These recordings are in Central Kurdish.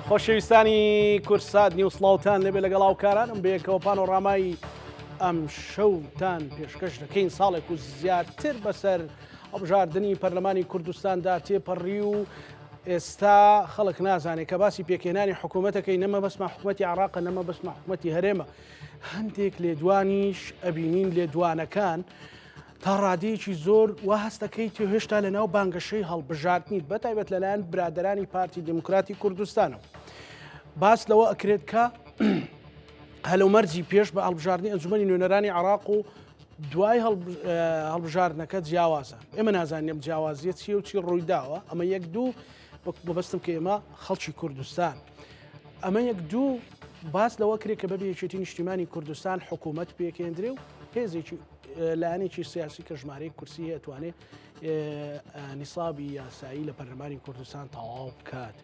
خۆشەویستانی کورسات نیوسڵاوتان لەبێ لەگەڵاو کارانم بەیەکەوە پانۆڕامایی ئەم شەوتان پێشکەش دەکەین ساڵێک و زیاتر بەسەر هەڵبژاردننی پەرلەمانی کوردستاندا تێپەڕی و ئێستا خەڵک نازانێت کە باسی پێکێنانی حکوومەتەکەی نەمە بەسمە حکوومەتی عراقە نەمە بەسمە حکوومەتی هەرێمە هەندێک لێدوانیش ئەبینین لێدوانەکان تا ڕادەیەکی زۆر وا هەستەکەی تێ هێشتا لە ناو بانگەشەی هەڵبژاردنیت بەتایبەت لەلایەن برادرانی پارتی دموکراتی کوردستانەوە باس لەوە ئەکرێت کە هەلومەرجی پێش بە هەڵبژاردننی ئەنجومەنی نوێنەرانی عراق و دوای هەڵبژاردنەکە جیاوازە ئێمە نازانیم جیاوازیە چیە و چی ڕوویداوە ئەمە یەک دوو بەبەستم کە ئێمە خەڵکی کوردستان ئەمە یەک دوو باس لەوە کرێت کە بەبێ یەکێتی نیشتیمانی کوردستان حکوومەت پێکێندرێ و هێزێکی لایەنێکی سیاسی کە ژمارەی کورسی ئەتوانێت نیسابی یاسایی لە پەرلەمانی کوردستان تەواو بکات.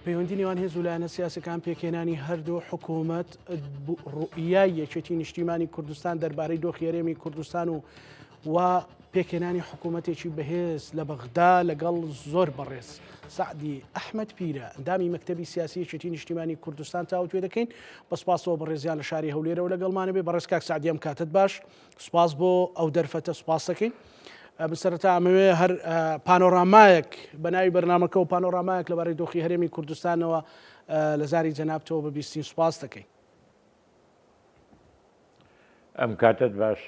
پەیوەندی نێوان هێز و لایەنە سیاسەکان پێکێنانی هەردوو حکوومەت ڕوئیای یەکێتی نیشتیمانی کوردستان دەربارەی دۆخی هەرێمی کوردستان و پێکێنانی حکوومەتێکی بەهێز لە بەغدا لەگەڵ زۆر بەڕێز سعدی ئەحمەد پیرە ئەندامی مەکتەبی سیاسی یەکێتی نیشتیمانی کوردستان تاوتوێ دەکەین بەسپاسەوە بەڕێزیان لە شاری هەولێرەوە لەگەڵمانە بێ بەڕێز کاک سعدی ئەم کاتت باش سوپاس بۆ ئەو دەرفەتە سوپاس دەکەین. بسەرەتا ئەمەوێ هەر پانۆڕامایەک بە ناوی بەرنامەکە و پانۆڕامایەک لەبارەی دۆخی هەرێمی کوردستانەوە لە زاری جەنابتەوە بە بیستین سوپاس دەکەین. ئەم کاتت باش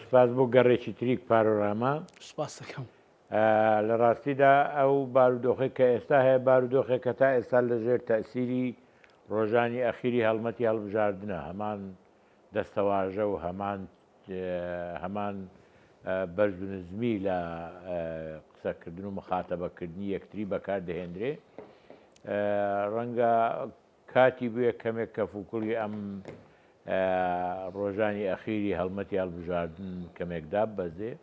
سپاس بۆ گەڕێکی تریک پارۆڕامە سوپاس دەکەم. لە ڕاستیدا ئەو بارودۆخی کە ئێستا هەیە بارودۆخێک کە تا ئێستا لەژێر تەسیری ڕۆژانی ئەخیری هەڵمەتی هەڵبژاردنە هەمان دەستەواژە و هەمان بەرز و نزمی لە قسەکردن و مخاتەبەکردنی یەکتری بەکاردەهێنرێ ڕەنگە کاتی بووە کەمێک کەفوکوڵی ئەم ڕۆژانی ئەخیری هەڵمەتی هەڵبژاردن کەمێکدا بەزێ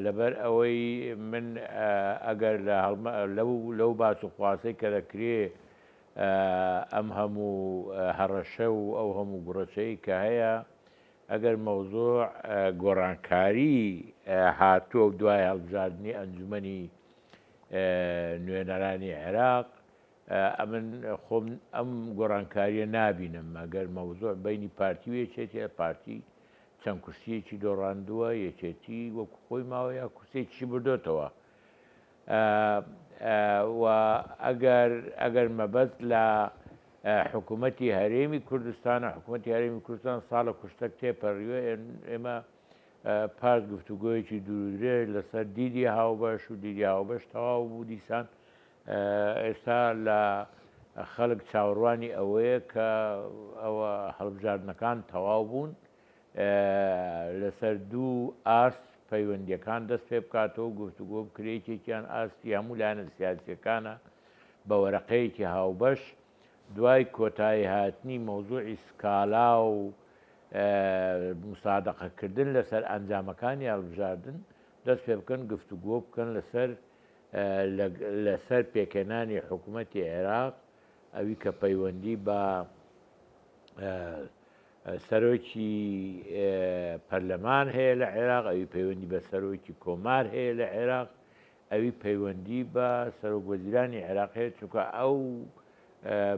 لەبەر ئەوەی من ئەگەر لەو باس و خواستەی کە دەکرێ ئەم هەموو هەڕەشە و ئەو هەموو گوڕەچەی کە هەیە ئەگەر مەوزوع گۆڕانکاری هاتووە و دوای هەڵبژاردننی ئەنجومەنی نوێنەرانی عێراق ئەمن خۆم ئەم گۆڕانکاریە نابینم ئەگەر مەوزوع بینی پارتی و یەکێتی پارتی چەند کورسیەکی دۆڕاندووە یەکێتی وەکو خۆی ماوە یا کورسێکی بردۆتەوە و ئەگەر مەبەست لە حکوومەتی هەرێمی کوردستانە حکوومەتی هەرێمی کوردستان ساڵە کوشتەک تێپەڕیوە ئێمە پاش گفتوگۆیەکی دوورێ لەسەر دیدی هاوبەش و دیدی هاوبەش تەواو بوو دیسان ئێستا لە خەڵک چاوەڕوانی ئەوەیە کە ئەوە هەڵبژاردنەکان تەواو بوون لەسەر دوو ئاست پەیوەندیەکان دەست پێ بکاتەوە گفتوگۆ بکرێتێکیان ئاستی هەموو لایەنە سیاسیەکانە بە وەرەقەیەکی هاوبەش دوای کۆتایی هاتنی مەوزوعی سکالا و مسادەقەکردن لەسەر ئەنجامەکانی هەڵبژاردن دەست پێ بکەن گفتوگۆ بکەن لەسەر پێکێنانی حکوومەتی عێراق ئەوی کە پەیوەندی بە سەرۆکی پەرلەمان هەیە لە عێراق ئەوی پەیوەندی بە سەرۆکی کۆمار هەیە لە عێراق ئەوی پەیوەندی بە سەرۆکوەزیرانی عێراق هەیە چونکە ئەو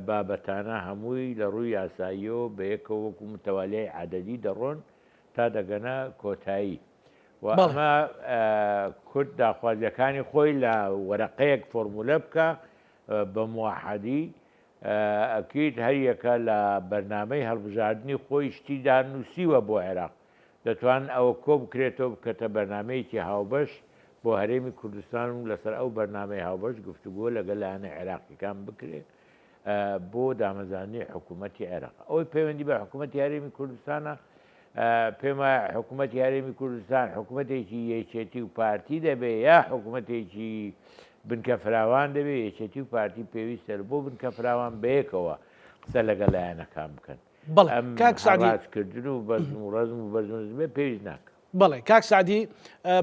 بابەتانە هەمووی لە ڕووی یاساییەوە بە یەکەوە وەکو متەوالیای عەدەدی دەڕۆن تا دەگەنە کۆتایی و ئەمە کورد داخوازیەکانی خۆی لە وەرەقەیەک فۆرمولە بکە بە موحەدی ئەکیت هەریەکە لە بەرنامەی هەڵبژاردننی خۆی شتیدا نووسیوە بۆ عێراق دەتوان ئەوە کۆ بکرێتەوە بکەتە بەرنمەیەکی هاوبەش بۆ هەرێمی کوردستان و لەسەر ئەو بەرنامەی هاوبەش گفتوگۆ لەگەڵ لایەنە عێراقیەکان بکرێت بۆ دامەزانی حکوومەتی عێراق ئەوەی پەیوەندی بە حکوومەتی هەرێمی کوردستانە پێم وایە حکوومەتی هەرێمی کوردستان حکوومەتێکی یەکێتی و پارتی دەبێت یا حکوومەتێکی بنکە فراوان دەبێت یەکێتی و پارتی پێویستە بۆ بنکە فراوان بەیەکەوە قسە لەگەڵ لایەنەکان بکەن کردن و بەزم و ڕزم و بەزمێ پێویست ناکە. بەڵێ کاک سعدی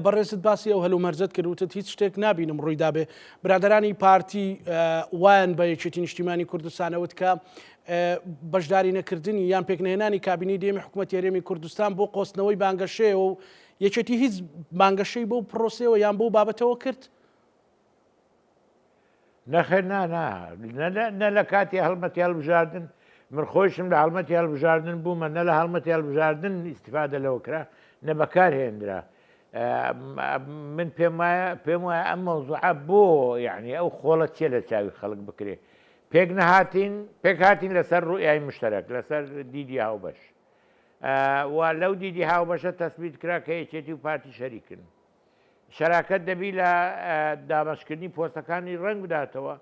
بەڕێزت باسی ئەو هەلومەرجت کردوتت هیچ شتێک نبینم ڕوویدا بێ برادرانی پارتی وایان بە یەکێتی نیشتیمانی کوردستانەوت کە بەشداری نەکردنی یان پێکنهێنانی کابینی دێمی حکوومەتی هەرێمی کوردستان بۆ قۆستنەوەی بانگەشەیە و یەکێتی هیچ بانگەشەی بۆ پرۆسەوە یان بۆ بابەتەوە کرد نەخێر نە لە کاتی هەڵمەتی هەڵبژاردن من خۆشم لە هەڵمەتی هەڵبژاردن بوومە نە لە هەڵمەتی هەڵبژاردن ئیسیفادە لەوە کرا نە بەکارهێنرا من پێم وایە ئەم مەوزوعە بۆ یعنی ئەو خۆڵە چێ لە چاوی خەڵک بکرێ پێک نەهاتین پێک هاتین لەسەر ڕوئای مشتەرەک لەسەر دیدی هاوبەش وا لەو دیدی هاوبەشە تەسبیت کرا کە یەکێتی و پارتی شەریکن شەراکەت دەبی لە دامەشکردنی پۆستەکانی ڕنگ بداتەوە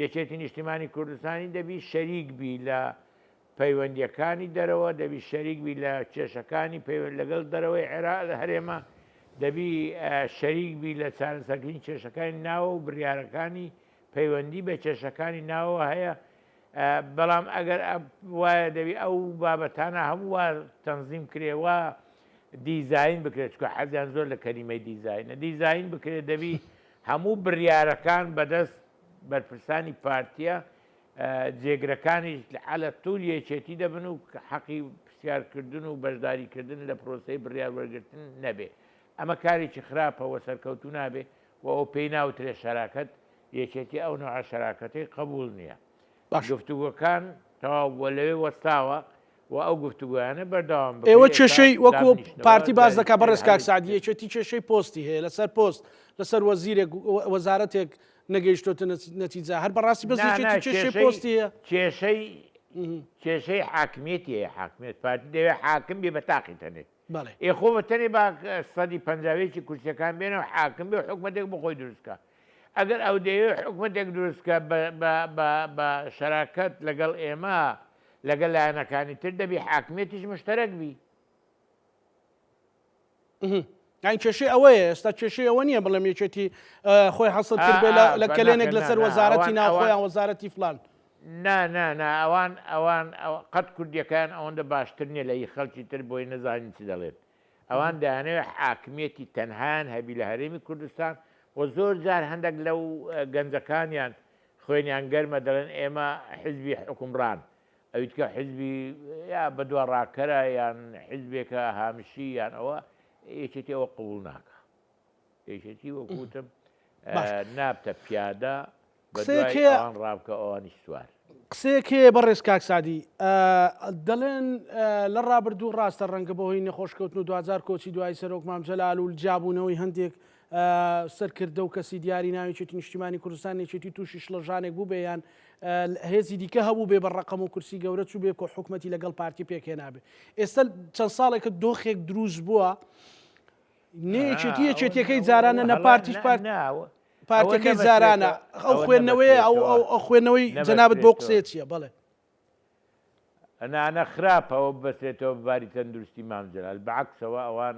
یەکێتی نیشتیمانی کوردستانی دەبی شەریک بی لە پەیوەندیەکانی دەرەوە دەبی شەریک بی لە کێشەکانی پەیوەند لەگەڵ دەرەوەی عێراق لە هەرێمە دەبی شەریک بی لە چارەسەرکردنی کێشەکانی ناوە و بڕیارەکانی پەیوەندی بە کێشەکانی ناوە هەیە بەڵام ئەگەر وایە دەبی ئەو بابەتانە هەموو تەنزیم کرێوە دیزاین بکرێت چکە حەزیان زۆر لە کەریمەی دیزاینە دیزاین بکرێت دەبی هەموو بڕیارەکان بەدەست بەرپرسانی پارتیە جێگرەکانی حالە توول یەکێتی دەبن و حەقی پرسیارکردن و بەشداریکردن لە پرۆسەی بڕیار وەرگرتن نەبێ ئەمە کارێکی خراپەوە سەرکەوتو نابێ و ئەو پێی ناوترێ شەراکەت یەکێتی ئەو نوع شەراکەتەی قبول نییە گفتوگۆکان تەواو لەوێ وەستاوە و ئەو گفتوگویانە بەردەوام ئێوە کێشەی وەکو پارتی باز دەکا بەڕێز کاک سعدی یەکێتی کێشەی پۆستی هەیە لەسەر پۆست لەسەر وەزیرێک وەزارەتێک نەگەیشتۆتە نەتیجە هەر بەڕاستی بەس کێشەی پۆستی هەیە کێشەی حاکمیەتی هەیە حاکمیت پارتی دەوێت حاکم بێ بە تاقی تەنێت بەڵێ ئێخۆ بەتەنێ با سەدی پەنجاوێکی کورسیەکان بێنەوە حاکم بێ حکومەتێک بخۆی دروستکە ئەگەر ئەو دەیەوێت حکومەتێک دروستکە بە شەراکەت لەگەڵ ئێمە لەگەڵ لایەنەکانی تر دەبی حاکمیەتیش مشتەرەک بی یان کێشەی ئەوەیە ئێستا کێشەی ئەوە نییە بڵێم یەکێتی خۆی حەسەت کرد بێ لە کلێنێک لەسەر وەزارەتی ناوخۆیان وەزارەتی فلان ئەوان قەت کوردیەکان ئەوەندە باشتر نیە لە خەڵکی تر بۆی نەزانین چی دەڵێت ئەوان دەیانەوێت حاکمیەتی تەنهایان هەبی لە هەرێمی کوردستان و زۆر جار هەندێک لەو گەنجەکانیان خوێنیان گەرمە دەڵێن ئێمە حزبی حکومڕان ئەویت کە حزبی یا بەدووە ڕاکەرە یان حزبێکە هامشی یان ئەوە یەکێتی ئەوە قبول ناکە یەکێتی وەکوتم نابتە پیادە بەدوایان ڕابکە ئەوانی سوار قسەیەک هەیە بەڕێز کاک سعدی دەڵێن لە ڕابردوو ڕاستە ڕەنگە بەهۆی نەخۆشکەوتن و 2000 کۆچی دوای سەرۆک مام جەلال و جابوونەوەی هەندێک سەرکردە و کەسی دیاری ناوێتی نیشتیمانی کوردستان یەکێتی تووشی شڵەژانێک بوو بێیان هێزی دیکە هەبوو بێ بە ڕقم و کورسی گەورە چوو بێ کۆ حکومەتی لەگەڵ پارتی پێکهێنابێ ئێستا چەند ساڵێکە دۆخێک دروست بووە نەیەکێتی یەکێتیەکەی جارانە نەپارتیش پارتەکەی جارانە ئەو خوێندنەوەی ئەو خوێندنەوەی جەنابەت بۆ قسەیە چییە بەڵێ ئەنانە خراپەوە بەسرێتەوە بباری تەندروستی مام جەلال بەعکسەوە ئەوان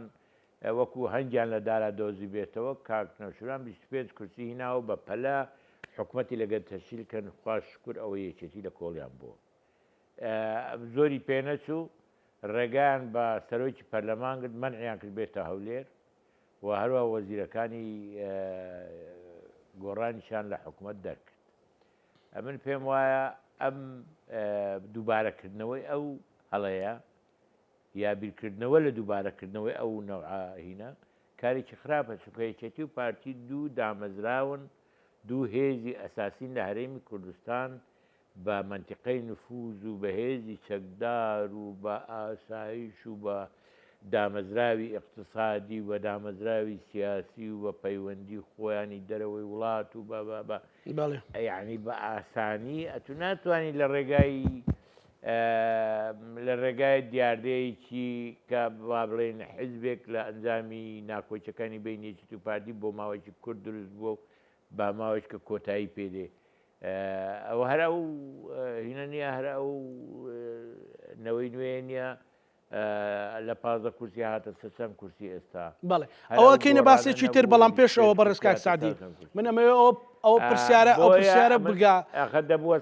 وەکو هەنگیان لە دارا دۆزی بێتەوە کاکنەوشوران 25 کورسی هیناوە بە پەلا حکوومەتی لەگەل تەشکیلکەن خوا شکر ئەوە یەکێتی لە کۆڵیان بووە زۆری پێنەچوو ڕێگەیان بە سەرۆکی پەرلەمان کرد مەنعیان کرد بێتە هەولێر و هەروە وەزیرەکانی گۆڕانیشان لە حکوومەت دەرکرد من پێم وایە ئەم دووبارەکردنەوەی ئەو هەڵەیە یا بیرکردنەوە لە دووبارەکردنەوەی ئەو نەوعهینە کارێکی خراپە چونکە یەکێتی و پارتی دوو دامەزراون دوو هێزی ئەساسین لە هەرێمی کوردستان بە منتیقەی نفوذ و بە هێزی چەکدار و بە ئاسایش و بە دامەزراوی اقتصادی و دامەزراوی سیاسی و بە پەیوەندی خۆیانی دەرەوەی وڵات و یعنی بە ئاسانی ئەتو ناتوانانی لە ڕێگای دیاردەیەکی کە وا بڵێن حزبێک لە ئەنجامی ناکۆچەکانی بینێکی و پارتی بۆ ماوەیەکی کورد دروست بووە و با ماوەیەک کە کۆتایی پێدێ ئەوە هەر ئەو هینە نییە هەر ئەو نەوەی نوێ نییە لە 15 کورسی هاتە چەند کورسی ئێستا بەڵێ ئەوەکەینە باسێکی تر بەڵام پێشەوە بەڕێز کاک سعدی من ئەمەوێ ئەو پرسیارە بگا دەبووە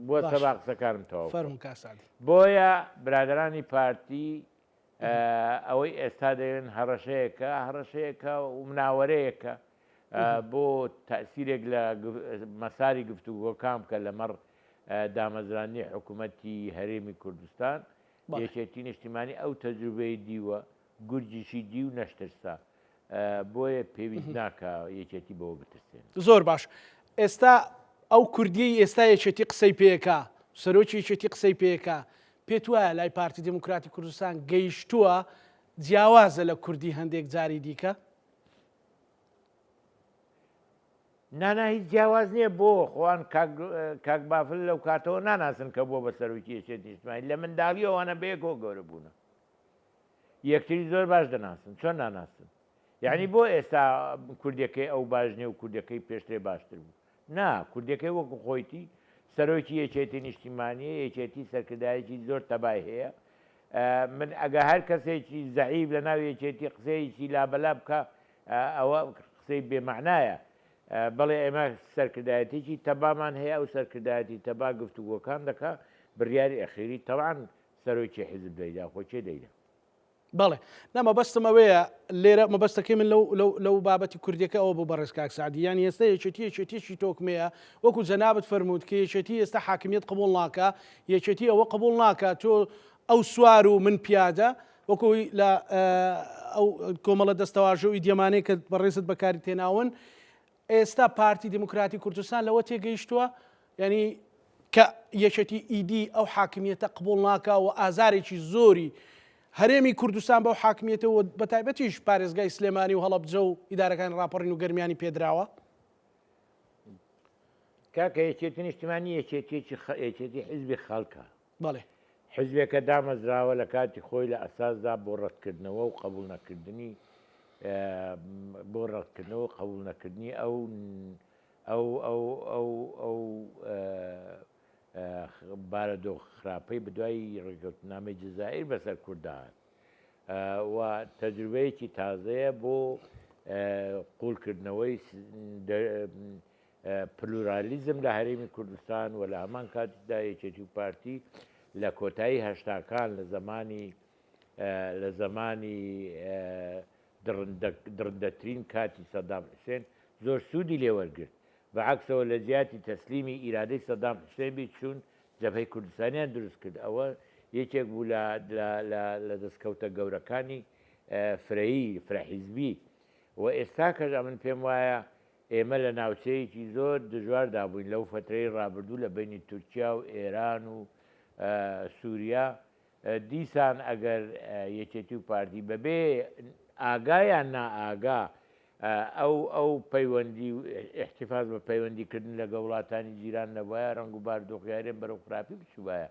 بۆ سەباق قسەکارم تەواو فەرموو کاک سعدی بۆیە برادرانی پارتی ئەوەی ئێستا دەوێن هەڕەشەیەکە و مناوەرەیەکە بۆ تەسیرێک لە مەساری گفتوگۆکان کە لەمەڕ دامەزرانی حکوومەتی هەرێمی کوردستان یەکێتی نیشتیمانی ئەو تەجروبەی دیوە گورجیشی دی و نەشترسا بۆیە پێویست ناکە یەکێتی بەوە بترسێن زۆر باش ئێستا ئەو کوردی ئێستا یەکێتی قسەی پێکا سەرۆکی یەکێتی قسەی پێکا پێت وایە لای پارتی دموکراتی کوردستان گەیشتووە جیاوازە لە کوردی هەندێک جاری دیکە؟ نانا هیچ جیاواز نییە بۆ خۆیان کاک بافل لەو کاتەوە ناناسن کە بۆ بە سەرۆکی یەکێتی نیشتیمانی لە منداڵیەوەوانە بەیەکەوە گەورە بوونە یەکتری زۆر باش دەناسن چۆن ناناسن یعنی بۆ ئێستا کوردەکەی ئەو باش نیە و کوردەکەی پێشترێ باشتر بوو نا کوردەکەی وەکو خۆیتی سەرۆکی یەکێتی نیشتیمانیە یەکێتی سەرکردایەکی زۆر تەبای هەیە من ئەگە هەر کەسێکی زەعیب لە ناو یەکێتی قسەیەکی لابەلا بکە ئەوە قسەی بێمەعنایە بەڵێ ئێمە سەرکردایەتێکی تەبامان هەیە ئەو سەرکردایەتی تەبا گفتوگۆکان دەکا بڕیاری ئەخیری تەوان سەرۆکی حیزب دەیدا خۆچێ دەیدا بەڵێ نەمەبەستمەوەیە لێرە مەبەستەکەی من لەو بابەتی کوردەکە ئەوە بۆ بەڕێز کاک سعدی یان ئێستا یەکێتیشی تۆکمەیە وەکو جەنابەت فەرمووت کە یەکێتی ئێستا حاکمیت قبول ناکە یەکێتی ئەوە قبول ناکە تۆ ئەو سوار و من پیادە وەکوی لە ئەو کۆمەڵە دەستەواژە و ئیدیەمانەی کە بەڕێزت بەکاری تێناون ئێستا پارتی دموکراتی کوردستان لەوە تێگەیشتووە ینی کە یەکێتی ئیدی ئەو حاکمیەتە قبول ناکە و ئازارێکی زۆری هەرێمی کوردستان بەو حاکمیەتەوە بە تایبەتیش پارێزگای سلێمانی و هەڵەبجە و ئیدارەکانی ڕاپەڕین و گەرمیانی پێدراوە کاکە یەکێتی نیشتیمانی یەکێتی حیزبی خەڵکە بەڵێ حزبێکە دامەزراوە لە کاتی خۆی لە ئەساسدا بۆ ڕەتکردنەوە و قبول نەکردنی بۆ ڕەتکردنەوە قبول نەکردنی ئەو بارەدۆ خراپەی بدوای ڕێگەوتنامەی جزائیر بەسەر کوردان و تەجروبەیەکی تازەیە بۆ قوڵکردنەوەی پلورالیزم لە هەرێمی کوردستان و لە هەمان کاتیدا یەکێتی و پارتی لە کۆتایی هەشتاکان لە زمانی درندەترین کاتی سەدام حوسێن زۆر سوودی لێوەرگرت بەعکسەوە لە زیاتی تەسلیمی ئیرادەی سەدام حوسێن بی چوون جەبهەی کوردستانیان دروست کرد ئەوە یەکێک بوو لە دەستکەوتە گەورەکانی فرەحیزبی و ئێستا کەژە من پێم وایە ئێمە لە ناوچەیەکی زۆر دژواردا بووین لەو فترەی ڕابردوو لە بینی تورکیا و ئێران و سووریا دیسان ئەگەر یەکێتی و پارتی بەبێ ئاگایان نائاگا ئەو پەیوەندی و احتیفاز بە پەیوەندیکردن لەگە وڵاتانی جیران نەبایە ڕنگ و باردۆخیارێن بەرەو خراپی بچوبایە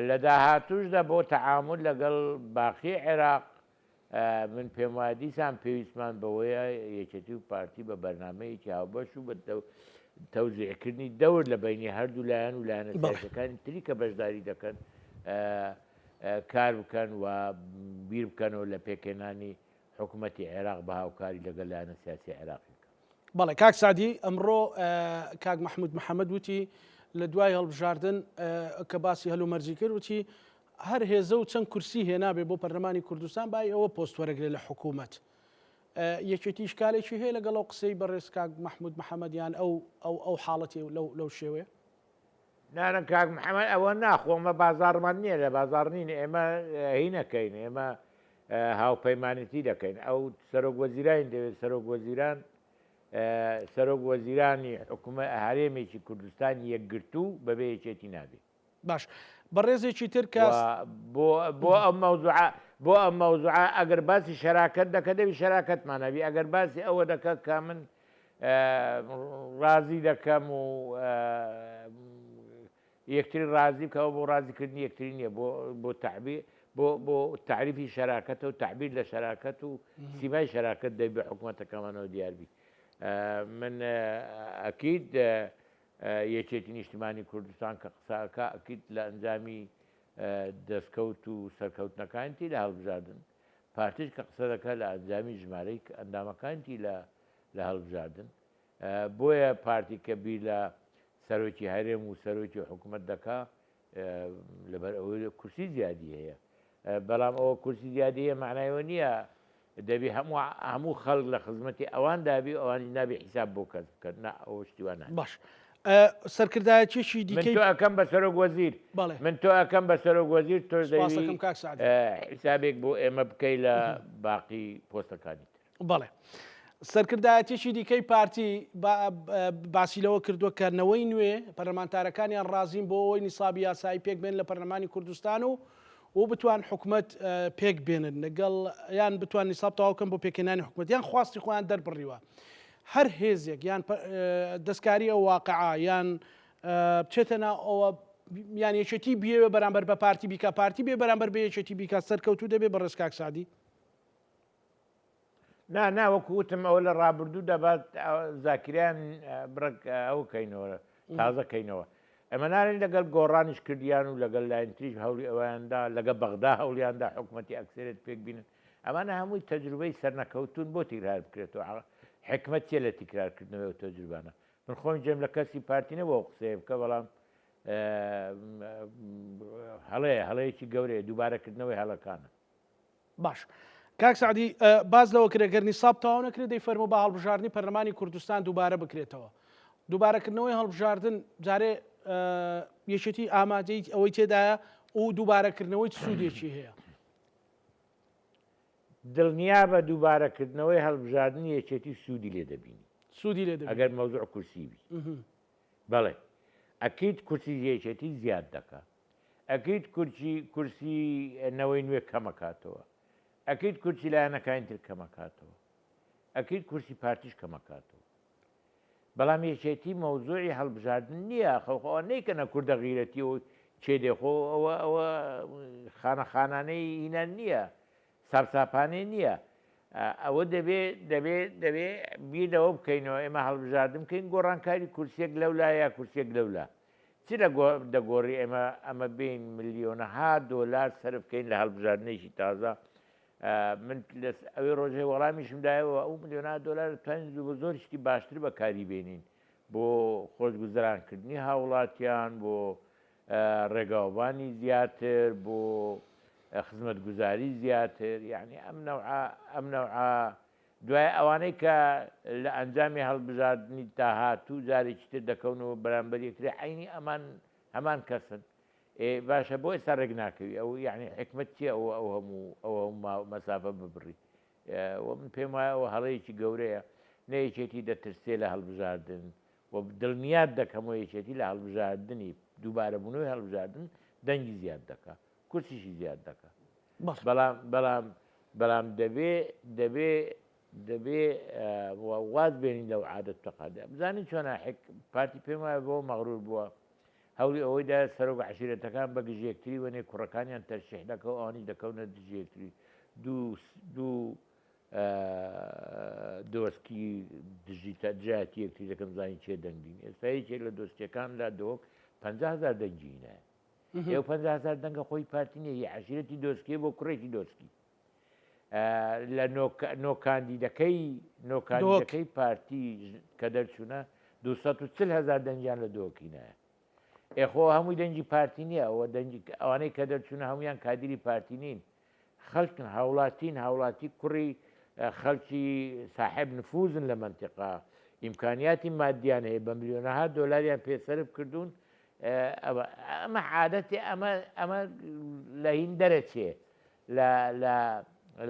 لە داهاتوشدا بۆ تەعامل لەگەڵ باقی عێراق من پێم وایە دیسان پێویستمان بەوەیە یەکێتی و پارتی بە بەرنامەیەکی هاوبەش و بە تەوزیعکردنی دەور لە بینی هەردوو لایەن و لایەنە سیاسەکانی تری کە بەشداری دەکەن کار بکەن و بیر بکەنەوە لە پێکێنانی حکوومەتی عێراق بە هاوکاری لەگەڵ لایەنە سیاسی عێراقی بەڵێ کاک سعدی ئەمڕۆ کاک مححمود محەممەد وتی لە دوای هەڵبژاردن کە باسی هەلومەرجی کرد وتی هەر هێزە و چەند کورسی هێنابێ بۆ پەرلەمانی کوردستان بای ئەوە پۆست وەرەگرێت لە حکوومەت یەکێتی شکالێکی هەیە لەگەڵ ئەو قسەی بەڕێز کاک مححمود محەممەدیان ئەو حاڵەتی لەو شێوەیە نانە کاک محەممەد ئەوە ناخۆمە بازارمان نییە لە بازار نین ئێمە هی نەکەین ئێمە هاوپەیمانەتی دەکەین ئەو سەرۆک وەزیران دەوێت سەرۆک وەزیرانی حکوومە هەرێمێکی کوردستان یەکگرتو بەبێ یەکێتی نابێت باش بەڕێزێکی تر کە بۆ ئەم مەوزوع ئەگەر باسی شەراکەت دەکە دەوی شەراکەتمانەبی ئەگەر باسی ئەوە دەکات کە من ڕازی دەکەم و یەکتری ڕازی بکەوە بۆ ڕازیکردنی یەکتری نییە بۆ تعبیر بۆ تعریفی شەراکەتە و تعبیر لە شەراکەت و سیمای شەراکەت دەی بە حکوومەتەکەمانەوە دیاربی من ئەکید یەکێتی نیشتیمانی کوردستان کە قساکە ئەکید لە ئەنجامی دەستکەوت و سەرکەوتنەکانتی لە هەڵبژاردن پارتیش کە قسە دەکات لە ئەنجامی ژمارەی ئەندامەکانتی لە هەڵبژاردن بۆیە پارتی کە بیر لە سەرۆکی هەرێم و سەرۆکی حکوومەت دەکا لەبەر ئەوەی کورسی زیادی هەیە بەڵام ئەوە کورسی زیادی هەیە معنایەوە نییە دەبی هەموو خەڵک لە خزمەتی ئەوان دابی ئەوانی نابی حیساب بۆ کەس بکەن ئەوە شتیوان باش سەرکردایەتیشی دیکەی من تۆ ئەەکەم بە سەرۆک وەزیر من تۆ ئەەکەم بە سەرۆک وەزیر تۆ حیسابێک بۆ ئێمە بکەی لە باقی پۆستەکانی بەڵێ سەرکردایەتێکی دیکەی پارتی باسی لەوە کردووە کە نەوەی نوێ پەرلەمانتارەکانیان ڕازین بۆ ئەوەی نیسابی یاسایی پێک بێن لە پەرلەمانی کوردستان و بتوان حکوومەت پێک بێنن لەگەڵ یان بتوان نیساب تەواوکەن بۆ پێکهێنانی حکوومەت یان خواستی خۆیان دەربڕیوە هەر هێزێک یان دەستکاری ئەو واقعا یان بچێتە ناو ئەوە یان یەکێتی بێوە بەرامبەر بە پارتی بیکە پارتی بێ بەرامبەر بە یەکێتی بیکە سەرکەوتوو دەبێ بە ڕێز کاک سعدی وەکو وتم ئەوە لە ڕابردوو دەبات زاکریان بڕک ئەو کەینەوە تازەکەینەوە ئەمە نارێن لەگەڵ گۆڕانیش کردیان و لەگەڵ لاینتریش هەولی ئەویاندا لەگە بەغدا هەولیاندا حکوومەتی ئەکسێرێت پێک بینن ئەمانە هەمووی تەجروبەی سەرنەکەوتون بۆ تیرار بکرێتەوە حکمت چیە لە تیکرارکردنەوە تەجروبانە من خۆم جێم لە کەسی پارتینە بۆ قسێ بکە بەڵام هەڵەیەکی گەورەیە دووبارەکردنەوەی هەڵەکانە باش کاک سعدی باز لەوە کرێگەر نیساب تەواو نەکرێت دەی فەرموو بە هەڵبژاردننی پەرلەمانی کوردستان دووبارە بکرێتەوە دووبارەکردنەوەی هەڵبژاردن جارێ یەکێتی ئامادەی ئەوەی تێدایە و دووبارەکردنەوەی سوودێکی هەیە دڵنیا بە دووبارەکردنەوەی هەڵبژاردننی یەکێتی سوودی لێ دەبینی سوودی لێ دەبێت ئەگەر مەوزوع کورسیبی بەڵێ ئەکیت کورسی یەکێتی زیاد دەکات ئەکیت کورسی نەوەی نوێ کەمەکاتەوە ئەکیت کورسی لایەنەکانی تر کەمەکاتەوە ئەکیت کورسی پارتیش کەمەکاتەوە بەڵام یەکێتی مەوزوعی هەڵبژاردن نییە خەوخەوە نیکەنە کوردە غیرەتی و چێدێخۆ ئەوە خانەخانانەی هینان نییە ساپساپانەی نییە ئەوە دەبێ بیرەوە بکەینەوە ئێمە هەڵبژاردن بکەین گۆڕانکاری کورسێک لەولایە کورسێک لەولا چ دەگۆڕی ئەمە بین ملیۆنەها دۆلار سەرف بکەین لە هەڵبژاردنێکی تازە من ئەوەی ڕۆژەی وەڵامیشمدایەوە ئەو ملیۆنا دۆلار توانین بۆ زۆر شتی باشتر بەکاری بێنین بۆ خۆشگوزەرانکردنی هاوڵاتیان بۆ ڕێگاوبانی زیاتر بۆ خزمەت گوزاری زیاتر یعنی ئەم نەوعە دوای ئەوانەی کە لە ئەنجامی هەڵبژاردننی داهاتوو جارێکی تر دەکەونەوە بەرامبەر یەکتری عینی هەمان کەسن باشە بۆ ئێستا ڕێک ناکەوی ئەو یعنی حکمت چیە ئەو هەموو مەسافە ببڕی من پێم وایە ئەوە هەڵەیەکی گەورەیە نەیەکێتی دەترسێ لە هەڵبژاردن و دڵنیات دەکەمەوە یەکێتی لە هەڵبژاردننی دووبارەبوونەوەی هەڵبژاردن دەنگی زیاد دەکات کورسیشی زیاد دەکات بەڵام دەبێ واز بێنین لەو عادەت تەقادا بزانین چۆنە پارتی پێم وایە بۆ مەغرور بووە هەولی ئەوەیدا سەرۆک عشیرەتەکان بە گژێکتری وەنێ کوڕەکانیان تەرشیح دەکەو ئەوانی دەکەونە دژێکتری دوو دۆستکی دژیاتی یەکتری دەکەم زانی چێ دەنگین ئێستا یەکێک لە دۆستیەکان لا دۆک 50,000 دەنگینە ئێوە 50,000 دەنگە خۆی پارتی نیە هی عشیرەتی دۆستکی بۆ کوڕێکی دۆستکی لە نۆکاندیدەکەی پارتی کە دەرچوونە 240,000 دەنگیان لە دۆکینایە ئێخۆ هەمووی دەنگی پارتی نییە ئەوانەی کە دەرچوونە هەمویان کادری پارتی نین خەڵکن هاوڵاتی کوڕی خەڵکی صاحب نفوزن لە منتیقا ئیمکانیاتی مادیان هەیە بە ملیۆنەها دۆلاریان پێسەرف کردوون ئەمە عادەتی ئەمە لە هین دەرەچێ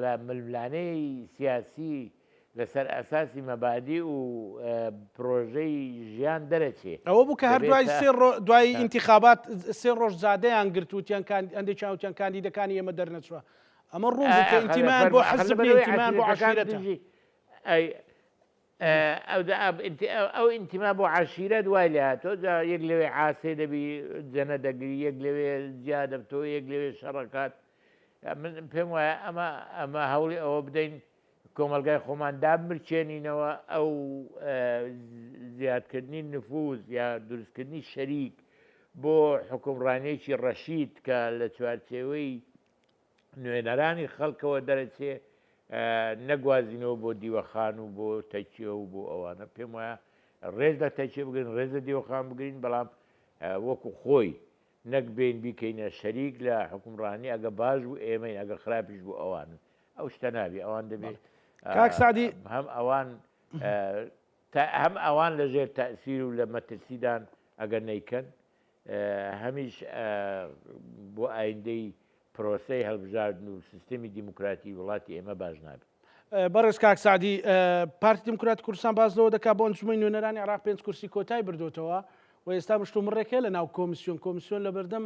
لە ململانەی سیاسی لەسەر ئەساسی مەبادی و پرۆژەی ژیان دەرەچێ ئەوە بوو کە هەر دوای ئینتیخابات 3 ڕۆژ زادەیان گرتووتیان ئەندێک چاوتیان کاندیدەکانی ئێمە دەرنەچوە ئەمە ڕوو بوو کە ئینتیمان بۆ حەزب ئینتیمان بۆ عشیرەتە ئەو ئینتیما بۆ عشیرەت دوای لە هاتۆ یەک لەوێ عاسێ دەبی جەنە دەگری یەک لەوێ زیاد دەبتەوە یەک لەوێ شەڕەکات من پێم وایە ئەمە هەوڵی ئەوە بدەین کۆمەلگای خۆمان دابمرچێنینەوە ئەو زیادکردنی نفوز یا دروستکردنی شەریک بۆ حکومڕانیەکی ڕەشید کە لە چوارچێوەی نوێنەرانی خەڵکەوە دەرەچێ نەگوازینەوە بۆ دیوەخان و بۆ تەکیە و بۆ ئەوانە پێم وایە ڕێز لە تەکیە بگرن ڕێزە دیوەخان بگرین بەڵام وەکو خۆی نەک بین بیکەینە شەریک لە حکومڕانی ئەگە باش بوو ئێمەین ئەگە خراپیش بوو ئەوانن ئەو شتە نابی ئەوان دەبێت کاک سعدی هەم ئەوان لەژێر تەئسیر و لە مەترسیدان ئەگەر نەیکەن هەمیش بۆ ئایندەی پرۆسەی هەڵبژاردن و سیستەمی دیموکراتی وڵاتی ئێمە باش نابێت بەڕێز کاک سعدی پارتی دموکراتی کوردستان باز لەوە دەکات بۆ ئەنجومەی نوێنەرانی عێراق 5 کورسی کۆتایی بردوتەوە و ئێستا مشتومڕێکە لە ناو کۆمیسیۆن لە بەردەم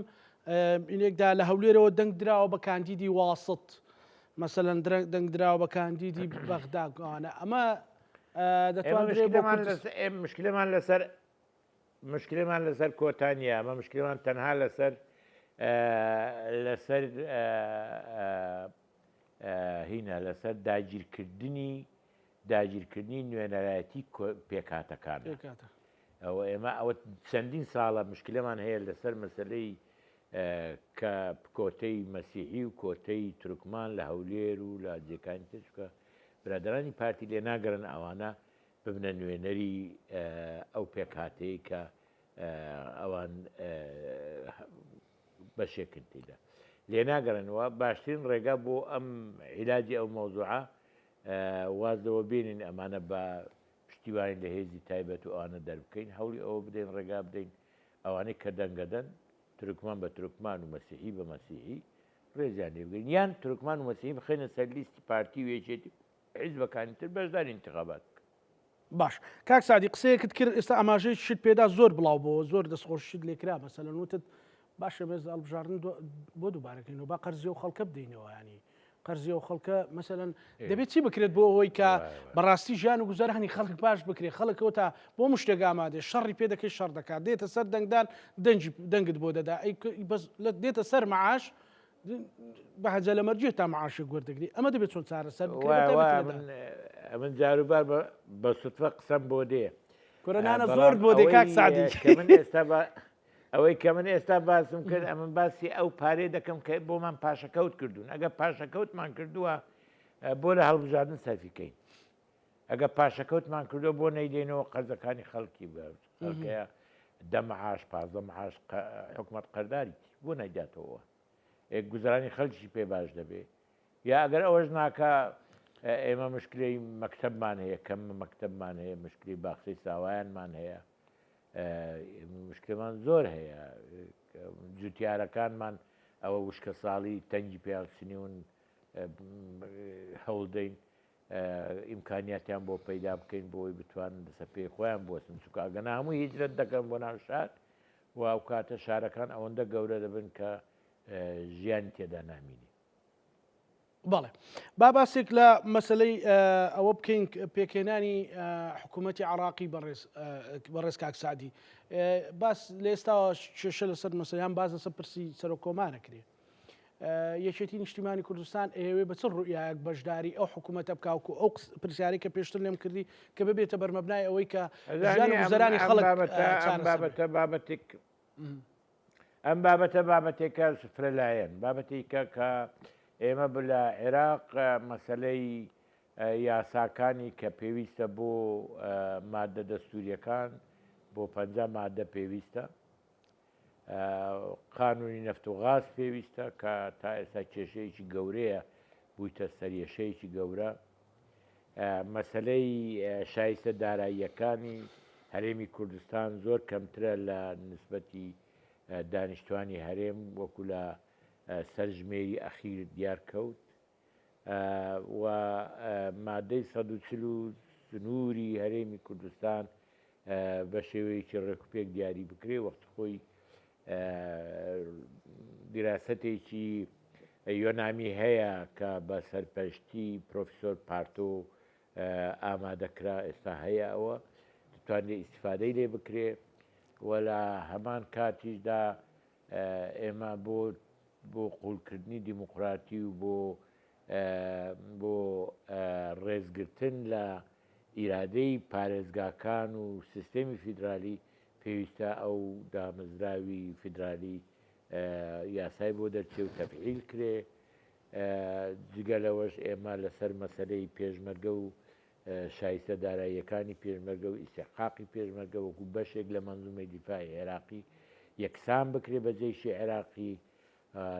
ئینێکدا لە هەولێرەوە دەنگ درراوە بە کاندیدی واسط مەسەلەن دەنگ درراوە بە کاندیدی بەغداگوانە ئەمە دەتوانێت مشکلمان لەسەر کۆتانیە ئەمە مشکلمان تەنها لەسەر هینە لەسەر داگیرکردنی نوێنەرایەتی پێکاتەکان ئەوە ئێمە ئەوە چەندین ساڵە مشکلەمان هەیە لەسەر مەسلەی کە کۆتەی مەسیحی و کۆتەی تورکمان لە هەولێر و لە جێکانی تشکە برادرانی پارتی لێ ناگەرن ئەوانە ببنە نوێنەری ئەو پێکاتەیە کە ئەوان بەشێکن تێدا لێ ناگەڕنەوە باشترین ڕێگا بۆ ئەم عیلاجی ئەو مۆزوعە وازەوە بینین ئەمانە بە پشتیوانی لە هێزی تایبەت و ئەوانە دەربکەین هەوڵی ئەوە بدەین ڕێگا بدەین ئەوانەی کە دەنگەدەن تورکمان بە تورکمان و مەسیحی بە مەسیحی ڕێزیان لێ بگەین یان تورکمان و مەسیحی بخێنە سەر لیستی پارتی و یەکێتی حیزبەکانی تر بەشداری انتخابات باش کاک سعدی قسەیەکت کرد ئێستا ئاماژەی شت پێدا زۆر بڵاو بۆ زۆر دەستخۆشیت لێکرا مەسەلەن وتت باشە بێز هەڵبژاردن بۆ دووبارەکەینەوە با قەرزیە و خەڵکە بدەینەوە ینی قەرزیە و خەڵکە مەسەلەن دەبێت چی بکرێت بۆ ئەوەی کە بەڕاستی ژیان و گوزارانی خەڵک باش بکرێت خەڵکەوە تا بۆ مشتێک ئامادێ شەڕی پێ دەکەی شەڕ دەکات دێتە سەر دەنگدان دەنگت بۆ دەدا دێتە سەر معاش بەحەجە لە مەرجێ تا معاشی گوەردەگری ئەمە دەبێت چۆن چارەسەر من جاروبار بە سوتفە قسەم بۆ دێ کۆرەنانە زۆر بۆ دێ کاک سعدی ئەوەی کە من ئێستا باسم کرد ئەمە باسی ئەو پارێ دەکەم کە بۆمان پاشەکەوت کردوون ئەگە پاشەکەوتمان کردووە بۆ لە هەڵبژاردن سەرفیکەین ئەگە پاشەکەوتمان کردو بۆ نەیدێنەوە قەرزەکانی خەڵکی بەکەیە دەمەعاش پازە معاش حکومەت قەرداری بۆ نەیداتەوە گوزارانی خەڵکی پێ باش دەبێ یا ئەگەر ئەوەش ناکە ئێمە مشکلی مەکتەبمان هەیە کەم مەکتەبمان هەیە مشکلی باخچەی ساوایانمان هەیە مشکلمان زۆر هەیە جوتیارەکانمان ئەوە وشکە ساڵی تەنگی پیاچنیون هەوڵدەین ئیمکانیاتیان بۆ پەیدا بکەین بۆی بتوانن دەسە پێی خۆیان بۆسن چکە ئەگەنا هەموو هیجرەت دەکەن بۆ ناو شار و ئەو کاتە شارەکان ئەوەندە گەورە دەبن کە ژیانی تێدا نامینی بەڵێ با باسێک لە مەسلەی ئەوە بکەین پێکێنانی حکوومەتی عراقی بەڕێز کاک سعدی باس لە ئێستاوە کێشە لەسەر مەسەلیان باز لەسەر پرسی سەر کۆمانەکرێ یەکێتی نیشتیمانی کوردستان ئێوێ بە چ ڕوئیەک بەشداری ئەو حکوومەتە بکاوکو ئەو پرسیاری کە پێشتر لێم کردی کە ببێتە بەرمەبنای ئەوەی کە ژیان و گوزەرانی خەڵک ئەم بابەتە بابەتێکە سفرەلایەن بابەتێکە کە ئێمە لە عێراق مەسلەی یاساکانی کە پێویستە بۆ مادە دەستوریەکان بۆ 50 مادە پێویستە قانونی نەفت و غاز پێویستە کە تا ئێستا کێشەیەکی گەورەیە بوویتە سەریەشەیەکی گەورە مەسلەی شایستە داراییەکانی هەرێمی کوردستان زۆر کەمترە لە نسبەتی دانیشتوانی هەرێم وەکو لە سەرژمێری ئەخیر دیار کەوت و مادەی 140 سنووری هەرێمی کوردستان بە شێوەیەکی ڕێکوپێک دیاری بکرێ وەخت خۆی دیراستێکی یۆنامی هەیە کە بە سەرپەرشتی پرۆفیسۆر پارتۆ ئامادەکرا ئێستا هەیە ئەوە دەتوانێت ئیسیفادەی لێ بکرێ و لە هەمان کاتیشدا ئێمە بۆ قوڵکردنی دیموقراتی و بۆ ڕێزگرتن لە ئیرادەی پارێزگاکان و سیستەمی فیدرالی پێویستە ئەو دامەزراوی فیدرالی یاسای بۆ دەرچێ و تەفعیل کرێ جگە لەوەش ئێمە لەسەر مەسەلەی پێشمەرگە و شایستە داراییەکانی پێشمەرگە و ئیستحقاقی پێشمەرگە وەکو بەشێک لە مەنزومەی دیفاعی عێراقی یەکسان بکرێ بە جێشی عێراقی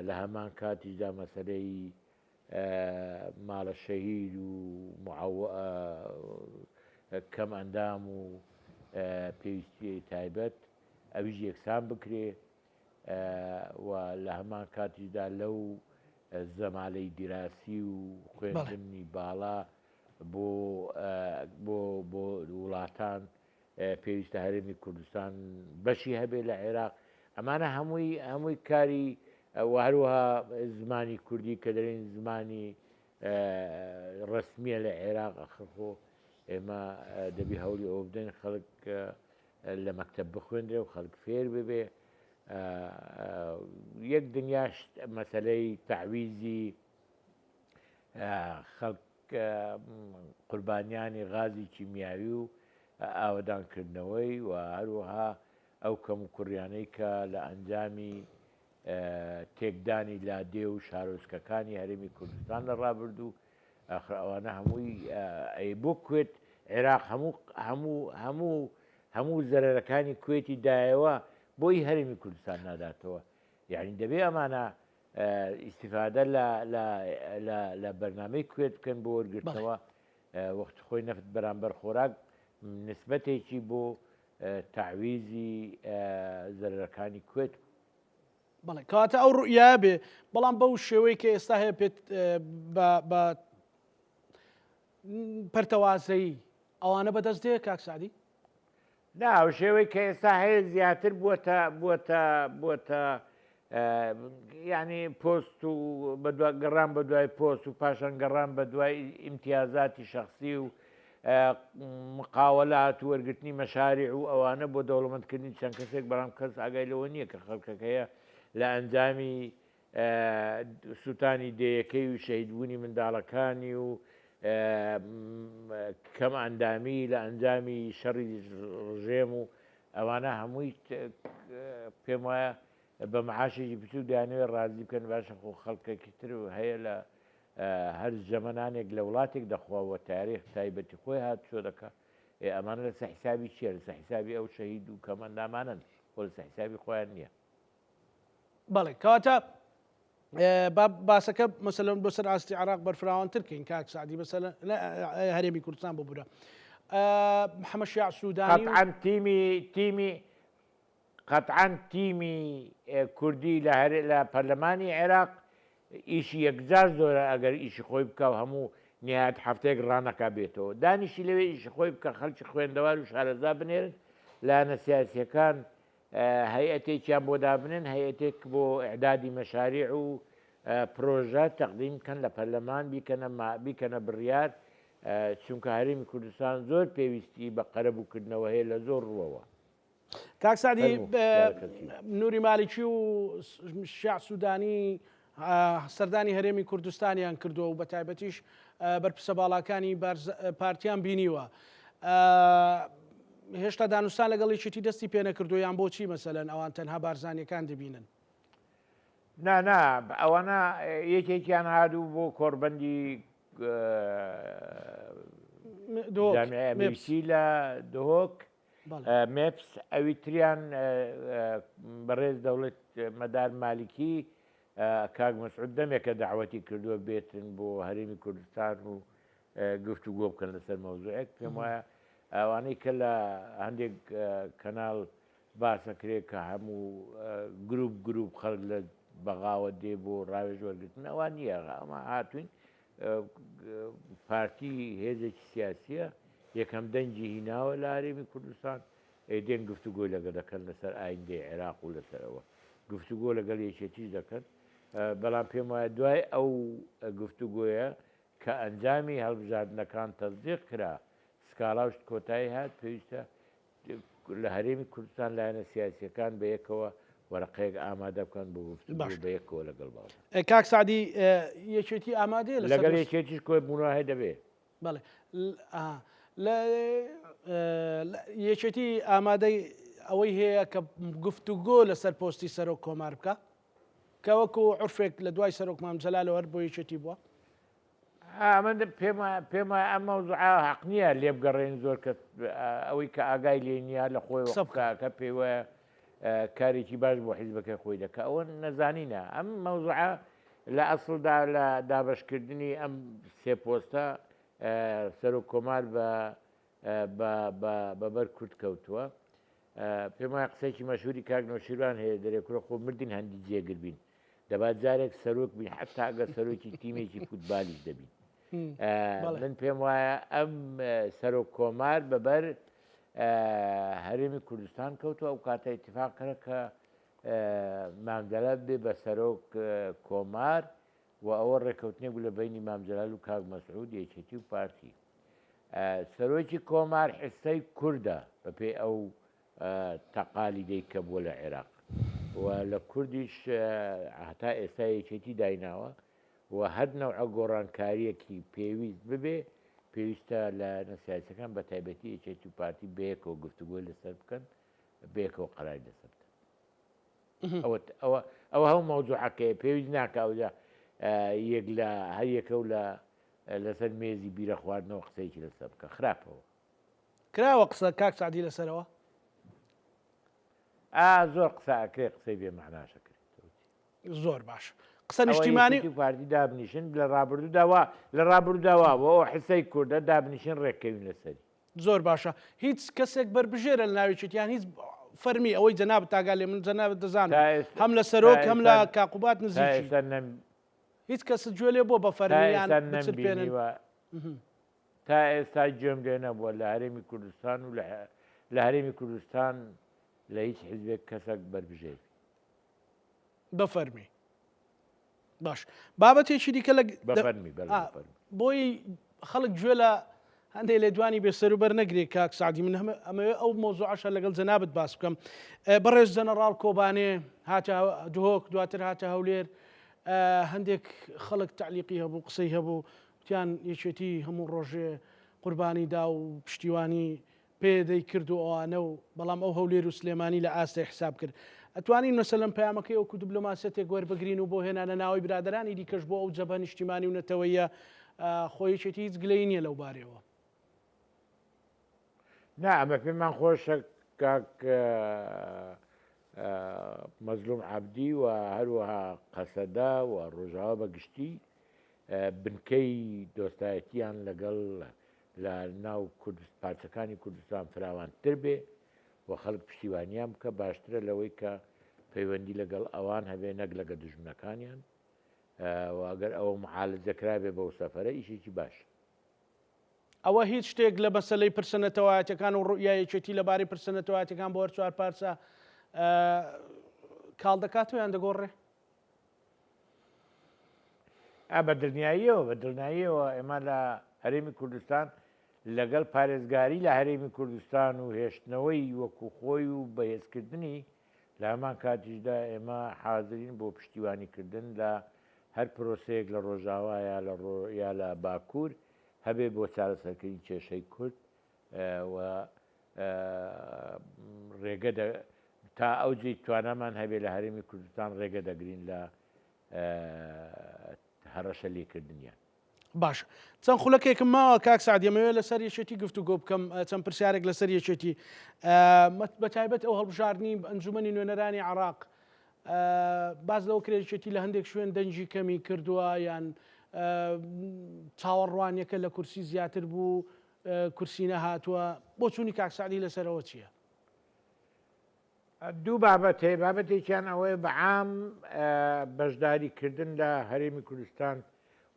لە هەمان کاتیشدا مەسەلەی ماڵە شەهید و کەم ئەندام و پێویستی تایبەت ئەویش یەکسان بکرێ و لە هەمان کاتیشدا لەو زەمالەی دیراسی و خوێندنی باڵا بۆ وڵاتان پێویستە هەرێمی کوردستان بەشی هەبێ لە عێراق ئەمانە هەمووی کاری هەروەها زمانی کوردی کە دەرێن زمانی ڕسمیە لە عێراق ئەخۆ ئێمە دەبی هەولی ئەوە بدەین خەڵک لە مەکتەب بخوێندرێ و خەڵک فێر ببێ یەک دنیاش مەسەلەی تعویزی خەڵک قوربانیانی غازی کیمیاوی و ئاوەدانکردنەوەی و هەروەها ئەو کەم و کوڕیانەی کە لە ئەنجامی تێکدانی لادێ و شارۆچکەکانی هەرێمی کوردستان لە ڕابردوو ئەوانە هەمووی بۆ کوێت عێراق هەموو زەرەرەکانی کوێتی دایەوە بۆی هەرێمی کوردستان ناداتەوە یعنی دەبێ ئەمانە ئیسیفادە لە بەرنامەی کوێت بکەن بۆ وەرگرتنەوە وەخت خۆی نەفت بەرامبەر خۆراک نسبەتێکی بۆ تعویزی زەرەرەکانی کوێت بەڵێ کاتە ئەو ڕوئیا بێ بەڵام بەو شێوەی کە ئێستا هەیە پێت بە پەرتەوازایی ئەوانە بەدەست دێ کاک سعدی ناو شێوەی کە ئێستا هەیە زیاتر بووەتە یعنی پۆست و گەڕان بە دوای پۆست و پاشان گەڕان بە دوای ئیمتیازاتی شخصی و مقاولات و وەرگرتنی مەشاریع و ئەوانە بۆ دەوڵەمەندکردنی چەند کەسێک بەڵام کەس ئاگای لەوە نییە کە خەڵکەکەیە لە ئەنجامی سووتانی دەیەکەی و شەهیدبوونی منداڵەکانی و کەم ئەندامی لە ئەنجامی شەڕی ڕژێم و ئەوانە هەمووی پێم وایە بە مەعاشێکی بچوو دایانەوێت ڕازی بکەن باشە خۆ خەڵکێکی تر و هەیە لە هەر زەمەنانێک لە وڵاتێک دەخواوە تاریخ تایبەتی خۆی هات چۆ دەکە ئەمانە لەسەر حیسابی چییە لەسەر حیسابی ئەو شەهید و کەمەندامانن خۆ لەسەر حیسابی خۆیان نییە بەڵێ کەواتە باسەکە مەسەلەن بۆ سەر ئاستی عراق بەرفراوانترکەین کاک سعدی مەسەلە هەرێمی کوردستان بۆ بوورە محەممەد شیاع سوودانی قەتعاً تیمی کوردی لە پەرلەمانی عێراق ئیشی یەکجار زۆرە ئەگەر ئیشی خۆی بکە و هەموو نهایەت هەفتەیەک ڕانەکە بێتەوە دانیشی لەوێ ئیشی خۆی بکە خەڵکی خوێندەوار و شارەزا بنێرن لاەنە سیاسیەکان هەیئەتێکیان بۆ دابنن هەیئەتێک بۆ ئەعدادی مەشاریع و پرۆژە تەقدیم بکەن لە پەرلەمان بیکەنە بڕیار چونکە هەرێمی کوردستان زۆر پێویستی بە قەرەبووکردنەوە هەیە لە زۆر ڕووەوە کاک سعدی نووری مالیکی و شیاع سوودانی سەردانی هەرێمی کوردستانیان کردووە و بە تایبەتیش بەرپرسە باڵاکانی پارتیان بینیوە هێشتا دانوستان لەگەڵی چیتی دەستی پێ نەکردو یان بۆچی مەسەلەن ئەوان تەنها بارزانیەکان دەبینن نا ئەوانە یەکێکیان هادوو بۆ کۆڕبەندی جامیعەمریسی لە دهۆک مپس ئەوی تریان بەڕێز دەوڵەت مەدار مالیکی کاک مەسعود دەمێکە داعوەتی کردووە بێتن بۆ هەرێمی کوردستان و گفتوگۆ بکەن لەسەر مەوزوعێک پێم وایە ئەوانەی کە لە هەندێک کەناڵ باسەکرێت کە هەموو گروپ خەڵک لە بەغاوە دێ بۆ ڕاوێژ وەرگرتن ئەوان نییە ئەمە هاتوین پارتی هێزێکی سیاسیە یەکەم دەنجی هیناوە لە هەرێمی کوردستان دێن گفتوگۆی لەگەڵ دەکەن لەسەر ئایندەی عێراق و لەسەرەوە گفتوگۆ لەگەڵ یەکێتیش دەکەن بەڵام پێم وایە دوای ئەو گفتوگۆیە کە ئەنجامی هەڵبژاردنەکان تەزدیق کرا سکاڵاوشت کۆتایی هات پێویستە لە هەرێمی کوردستان لایەنە سیاسیەکان بە یەکەوە وەرەقەیەک ئامادە بکەن بۆ گفتوگۆ بە یەکەوە لەگەڵ باڵ کاک سعدی یەکێتی ئامادەیە لەگەڵ یەکێتیش کۆی بوونەوە هەیە دەبێت بەڵێ یەکێتی ئامادەی ئەوەی هەیە کە گفتوگۆ لەسەر پۆستی سەرۆک کۆمار بکە کە وەکو عورفێک لە دوای سەرۆک مامجەلالەوە هەر بۆ یەکێتی بووە من پێم وایە ئەم مەوزوعە حەق نییە لێ بگەڕێن زۆر کە ئەوەی کە ئاگای لێ نییە لە خۆی کە پێی وایە کارێکی باش بۆ حیزبەکە خۆی دەکە ئەوە نەزانینە ئەم مەوزوعە لە ئەسڵدا لە دابشکردنی ئەم سێ پۆستە سەرۆک کۆمار بەبەر کورت کەوتووە پێم وایە قسەیەکی مەشهوری کاک نەوشیروان هەیە دەرێکورە خۆ مردین هەندی جێگر بین دەبات جارێک سەرۆک بین حتا ئەگەر سەرۆکی تیمێکی فوتبالیش دەبین من پێم وایە ئەم سەرۆک کۆمار بەبەر هەرێمی کوردستان کەوتووە ئەو کاتە ئیتیفاق کرد کە مامجەلال بێ بە سەرۆک کۆمار و ئەوە ڕێکەوتنێ بوو لە بینی مامجەلال و کاک مەسعود یەکێتی و پارتی سەرۆکی کۆمار حسەی کووردە بەپێ ئەو تەقالیدەی کە بووە لە عێراق و لە کوردیش هەتا ئێستا یەکێتی دایناوە و هەر نەوعە گۆڕانکاریەکی پێویست ببێ پێویستە لە نەسیاسەکان بە تایبەتی یەکێتی و پارتی بەیەکەوە گفتوگۆی لەسەر بکەن بەیەکەوە قەراری لەسەر بکەن ئەوە هەموو مەوزوعەکەیە پێویست ناکاودا یەک لە هەر یەکە و لەسەر مێزی بیرە خواردنەوە قسەیەکی لەسەر بکە خراپەوە کراوە قسە کاک سعدی لەسەرەوە زۆر قسە ئەکرێ قسەی بێ معناشە کرد زۆر باش قسە نیشتیمانی پارتی دابنیشن لە ڕابردووداوا لە ڕابردووداوا ئەو حسەی کووردە دابنیشن ڕێککەوین لەسەری زۆر باشە هیچ کەسێک بربژێرە لە ناویچێتیان هیچ فەرمی ئەوەی جەناب تاگا لێ من جەنابەت دەزانم هەم لە سەرۆک هەم لە کاقوبات نزیکی هیچ کەس گوێ لێ بۆ بە فەرمییان پێێنن تا ئێستا گوێم لێ نەبووە لە هەرێمی کوردستان و لە هەرێمی کوردستان لە هیچ حیزبێک کەسێک بربژێر بەفەرمی باش بابەتێکی دیکە لە بۆی خەڵک گوێ لە هەندێک لێ دوانی بێسەروبەر نەگرێت کاک سعدی من ئەمەوێ ئەو مۆزوعەشە لەگەڵ جەنابەت باس بکەم بەڕێز جەنەڕاڵ کۆبانێ هاتە دهۆک دواتر هاتە هەولێر هەندێک خەڵک تعلیقی هەبوو قسەی هەبوو وتیان یەکێتی هەموو ڕۆژێ قوربانی دا و پشتیوانی پێدەی کرد و ئەوانە و بەڵام ئەو هەولێر و سلێمانی لە ئاستی حساب کرد ئەتوانین مەسەلەن پەیامەکەی وەکو دیبلۆماسیەتێک وەربگرین و بۆ هێنانە ناوی برادرانی دیکەش بۆ ئەو جەبهە نیشتیمانی و نەتەوەیە خۆی یەکێتی هیچ گلەی نییە لەو بارەوە نا ئەمە پێمان خۆشە کاک مەزلوم عەبدی و هەروەها قەسەدا و ڕۆژاوا بەگشتی بنکەی دۆستایەتیان لەگەڵ لە ناو پارچەکانی کوردستان فراوانتر بێ و خەڵک پشتیوانیان بکە باشترە لەوەی کە پەیوەندی لەگەڵ ئەوان هەبێ نەک لەگە دژمنەکانیان ئەگەر ئەوە محالەجەکرا بێ بەو سەفەرە ئیشێکی باش ئەوە هیچ شتێک لە بەسەلەی پرسەنەتەوایەتەکان و ڕوئایەکێتی لەبارەی پرسەنەتەوایەتەکان بۆ هەر چوار پارچە کاڵ دەکاتەوە یان دەگۆڕێ بە دڵنیاییەوە ئێمە لە هەرێمی کوردستان لەگەڵ پارێزگاری لە هەرێمی کوردستان و هێشتنەوەی وەکو خۆی و بەهێزکردنی لە هەمان کاتیشدا ئێمە حاضرین بۆ پشتیوانیکردن لە هەر پرۆسەیەک لە ڕۆژاوایە یا لە باکوور هەبێ بۆ چارەسەرکردنی کێشەی کورد و ڕێگە تا ئەوجی توانەمان هەبێ لە هەرێمی کوردستان ڕێگە دەگرین لە هەڕەشە لێکردنیان باش چەند خولەکێکم ماوە کاک سعدی ئەمەوێت لەسەر یەکێتی گفتوگۆ بکەم چەند پرسیارێک لەسەر یەکێتی بەتایبەت ئەو هەڵبژاردننی ئەنجومەنی نوێنەرانی عێراق باز لەوە کرێتێتی لە هەندێک شوێن دەنجی کەمی کردووە یان چاوەڕوانیەکە لە کورسی زیاتر بوو کورسی نەهاتووە بۆ چوونی کاک سعدی لەسەرەوە چییە؟ دوو بابەت هەیە بابەتێکیان ئەوەیە بەعام بەشداریکردن لە هەرێمی کوردستان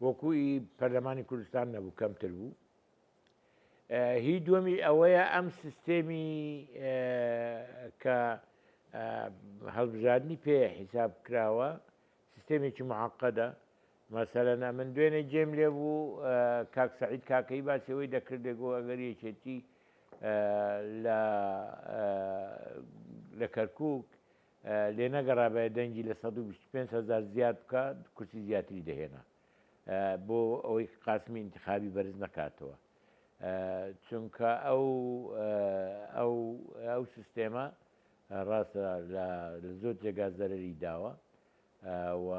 وەکوی پەرلەمانی کوردستان نەبوو کەمتر بوو هی دووەمی ئەوەیە ئەم سیستێمی کە هەڵبژاردننی پێ حیساب کراوە سیستێمێکی معقەدە مەسەلەن من دوێنێ جێم لێ بوو کاک سەعید کاکەی باسەوەی دەکردێگۆ ئەگەر یەکێتی لە کەرکووک لێ نەگەڕابێ دەنگی لە 125,000 زیاد بکە کورسی زیاتری دەهێنا بۆ ئەوەی قاسمی انتخابی بەرز نەکاتەوە چونکە ئەو سیستێمە ڕاستە لە زۆر جێگا زەرەری داوە و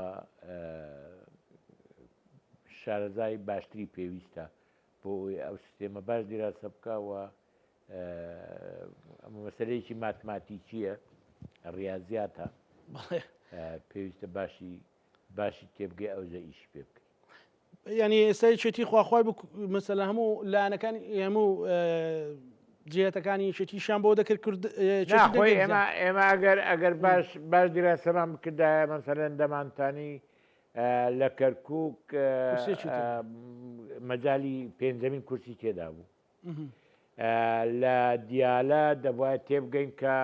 شارەزای باشتری پێویستە بۆ ئەو سیستێمە باش دیراسە بکەوە مەسەلەیەکی ماتماتیکیە ڕاضیاتە پێویستە باشی تێبگەی ئەوزە ئیشی پێ بکەیت ینی ئێستا یەکێتی خواخوای مەسەلە هەموو لایەنەکانی هەموو جێتەکانی یەکێتیشان بۆ دەکرد ئێمە ئەگەر باش دیراسەمان بکردایە مەسەلەن دەمانتانی لە کەرکووک کورسێکی تر. مەجای پێنجەمین کورسی تێدا بوو. لە دیالە دەبواە تێبگەین کە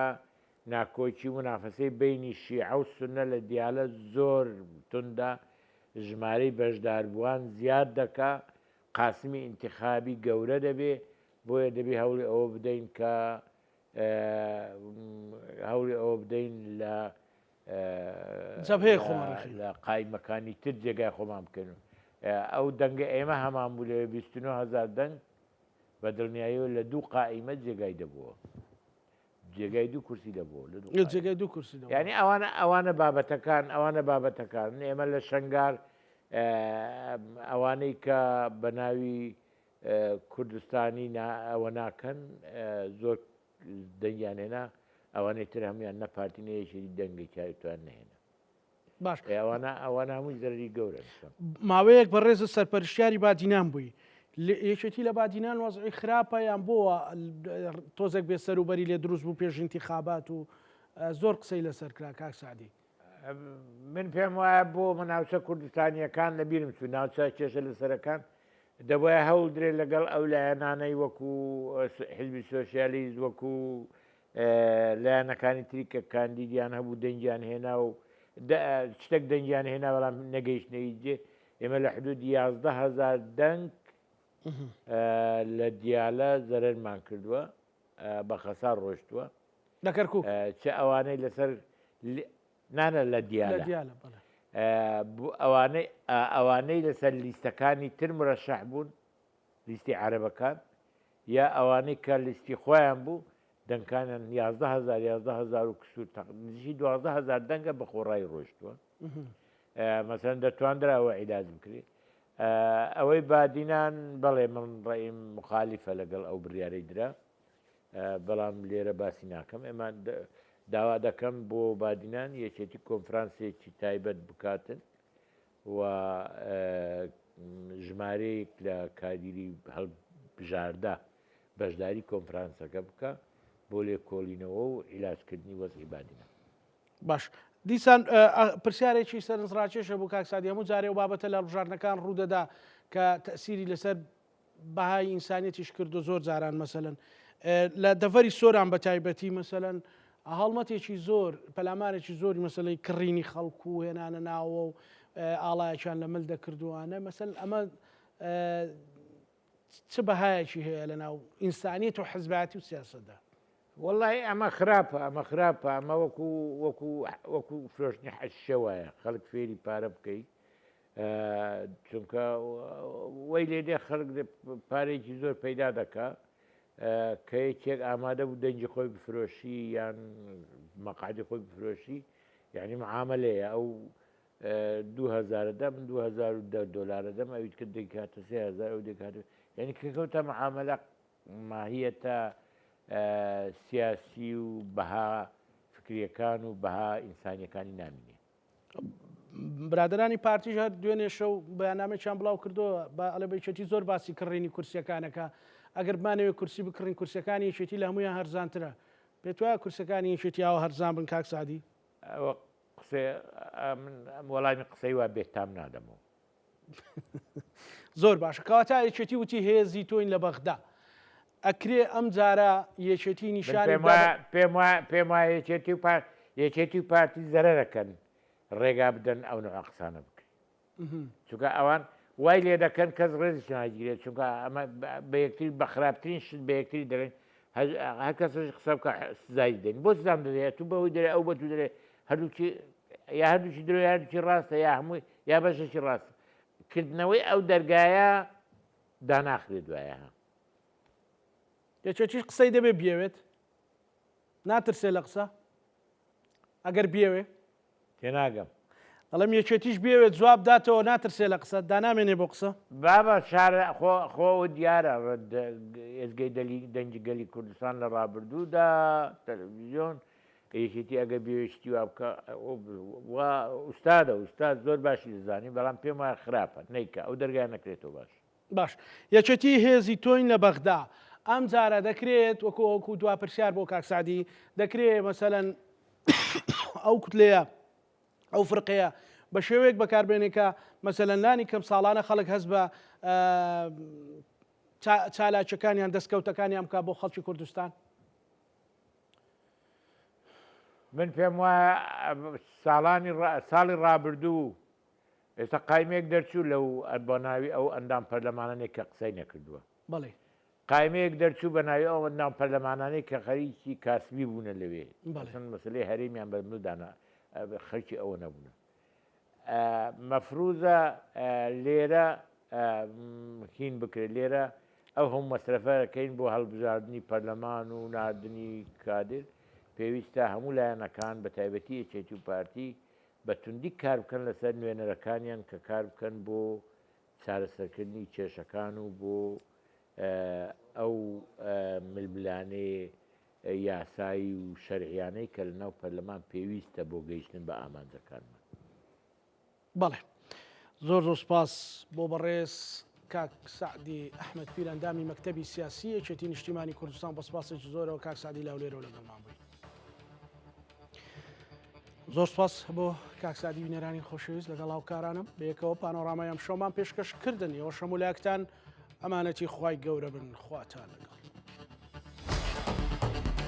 ناکۆچی منافەسەی بینی شیعە و سونە لە دیالە زۆر توندا ژمارەی بەشداربووان زیاد دەکا قاسمی ئینتیخابی گەورە دەبێ بۆیە دەبێ هەوڵی ئەوە بدەین کە هەوڵی ئەوە بدەین لە جەبهەیە خۆمەڕەخی لە قایمەکانی تر جێگای خۆمان بکەن ئەو دەنگە ئێمە هەمان بوو لەوێ 29,000 دەنگ بە دڵنیاییەوە لە دوو قائیمە جێگای دەبووە جێگای دوو کورسی دەبووە لە جێگای دوو کورسی یعنی ئەوانە بابەتەکان ئێمە لە شنگار ئەوانەی کە بە ناوی کوردستانی ئەوە ناکەن زۆر دەنگیان هێنا ئەوانەی تر هەمویان نەپارتینەیەشی دەنگی چاویتوان نهێنا باش ئەوانە هەمووی زەرری گەورە ماوەیەک بە ڕێزە سەرپەرشتیاری بادینان بووی یەکێتی لە بادینان وەزعی خراپە یان بۆوە تۆزێک بێ سەروبەری لێ دروست بوو پێش انتیخابات و زۆر قسەی لەسەر کرا کاک سعدی من پێم وایە بۆ ناوچە کوردستانیەکان لە بیرم چوو ناوچە کێشە لەسەرەکان دەبایە هەوڵ درێ لەگەڵ ئەو لایەنانەی وەکو حزبی سۆسیالیست وەکو لایەنەکانی تری کە کاندیدیان هەبوو دەنگیان هێنا و شتێک دەنگیان هێنا بەڵام نەگەیشتنەوەی جێ ئێمە لە حدود 11,000 دەنگ لە دیالە زەرەرمان کردووە بە خەسار ڕۆشتووە لە کەرکووک چه ئەوانەی لەسەر نانە لە دیالە ئەوانەی لەسەر لیستەکانی تر مرەشەح بوون لیستی عەرەبەکان یا ئەوانەی کە لیستی خۆیان بوو دەنگکانیان 11,000 و کسور نزیکی 12,000 دەنگە بە خۆڕایی ڕۆشتووە مەسەن دەتواندراوە عیلاج بکرێت ئەوەی بادینان بەڵێ من ڕێیم مخالیفە لەگەڵ ئەو بڕیارەی درا بەڵام لێرە باسی ناکەم ئێمە داوا دەکەم بۆ بادینان یەکێتی کۆنفرانسێکی تایبەت بکاتن و ژمارەیەک لە کادیری هەڵبژاردا بەشداری کۆنفرانسەکە بکە بۆ لێ کۆڵینەوە و عیلاجکردنی وەزعی بادینان باش دیسان پرسیارێکی سەرنجڕاکێشە بۆ کاک سعدی هەموو جارێ و بابەتە لە هەڵبژاردنەکان ڕوودەدا کە تەسیری لەسەر بەهای ئینسانیەتیش کردو زۆر جاران مەسەلەن لە دەڤەری سۆران بە تایبەتی مەسەلەن هەڵمەتێکی زۆر پەلامارێکی زۆری مەسەلەی کڕینی خەڵکو و هێنانە ناوە و ئاڵایەکیان لە مل دەکردووانە مەسەل ئەمە چ بەهایەکی هەیە لە ناو ئینسانیەت و حزباتی و سیاسەتدا والله ئەمە خراپە ئەمە وەکو فرۆشتنی حەشە وایە خەڵک فێری پارە بکەیت چونکە وەی لێدێ خەڵک پارێکی زۆر پەیدا دەکا کە یەکێک ئامادە بوو دەنجی خۆی بفرۆشی یان مەقعدی خۆی بفرۆشی یعنی معاملەیە ئەو 2,000 دەم 2,010 دلار دەم ئەویت کرد دەکاتە 3,000 ئەو دەکات یعنی کەکەوتە معاملە ماهیەتە سیاسی و بەها فکریەکان و بەها ئینسانیەکانی نامینێ برادرانی پارتیش هەر دوێنێ شەو بەیاننامێکیان بڵاو کردەوە بە ئەلەبەیەتی زۆر باسی کڕینی کورسیەکانەکە ئەگەر بمانەوێت کورسی بکڕین کورسەکانی یەکێتی لە هەمویان هەرزانترە پێت وایە کورسەکانی یەکێتیەوە هەرزان بن کاک سعدی ئەوە وەڵامی قسەی وا بێتام نادەمەوە زۆر باشە کەواتە یەکێتی وتی هێزی تۆین لە بەغدا ئەکرێ ئەم جارە یەکێتی نیشانی پێم وایە یەکێتی و پارتی زەرەرەکەن ڕێگا بدەن ئەو نوع قسانە بکەین چونکە ئەوان وای لێ دەکەن کەس ڕێزیش ناگیرێت چونکە ئەمە بە یەکتری بە خراپترین شت بە یەکتری دەڵێن هەر کەسش قسە بکە سزای دێن بۆ سزام دەدەێت تو بەوەی دەرێ ئەو بە تو دەرێ هەردووچی درۆ هەردووچی ڕاستە یا هەمووی یا بەشێکی ڕاستە کردنەوەی ئەو دەرگایە داناخرێت دوایە یەکێتیش قسەی دەبێ بێوێت ناترسێ لە قسە ئەگەر بێوێ تێناگەم دەڵێم یەکێتیش بێوێت جواب داتەوە ناترسێ لە قسە دانامێنێ بۆ قسە بابە شارە خۆ دیارە ئێزگەی دەنجی گەلی کوردستان لە ڕابردوودا تەلەڤیزیۆن یەکێتی ئەگە بێوێشتی وا بکە ئوستاد زۆر باشی دەزانی بەڵام پێم وایە خراپە نیکە ئەو دەرگای نەکرێتەوە باش یەکێتی هێزی تۆین لە بەغدا ئەم جارە دەکرێت وەکو دوا پرسیار بۆ کاک سعدی دەکرێت مەسەلەن ئەو کوتلەیە ئەو فرقەیە بە شێوەیەک بەکاربێنێکە مەسەلەن لانی کەم ساڵانە خەڵک هەست بە چالاکیەکانیان دەستکەوتەکانیان بکات بۆ خەڵکی کوردستان؟ من پێم وایە ساڵی ڕابردوو ئێستا قایمێک دەرچوو لەو بە ناوی ئەو ئەندام پەرلەمانانێک کە قسەی نەکردووە. بەڵێ قایمەیەک دەرچوو بە ناوی ئەو ئەندام پەرلەمانانەی کە خەریکی کاسبی بوونە لەوێ مەسلەی هەرێمیان بەرمودانە خەرکی ئەوە نەبوون. مەفروزە لێرە هین بکرێت لێرە ئەو هەموو مەسرەفەکەین بۆ هەڵبژاردننی پەرلەمان و نردنی کادر پێویستە هەموو لایەنەکان بە تایبەتی یەکێتی و پارتی بە توندی کار بکەن لەسەر نوێنەرەکانیان کە کار بکەن بۆ چارەسەرکردنی کێشەکان و بۆ ئەو ململانەیە یاسایی و شەرعیانەی کە لە ناو پەرلەمان پێویستە بۆ گەیشتن بە ئامانجەکانمان. بەڵێ زۆر سوپاس بۆ بەڕێز کاک سعدی ئەحمەد پیر ئەندامی مەکتەبی سیاسی یەکێتی نیشتیمانی کوردستان بە سوپاسێکی زۆرەوە کاک سعدی لاولێرە لەگەڵمان بووین. زۆر سپاس بۆ کاک سعدی بینەرانی خۆشەویست لەگەڵ هاوکارانم بەیەکەوە پانۆڕامای ئەم شەومان پێشکەش کردن ئێوە شەمولایەکتان ئەمانەتی خوای گەورە بن خواتان لەگەڵ.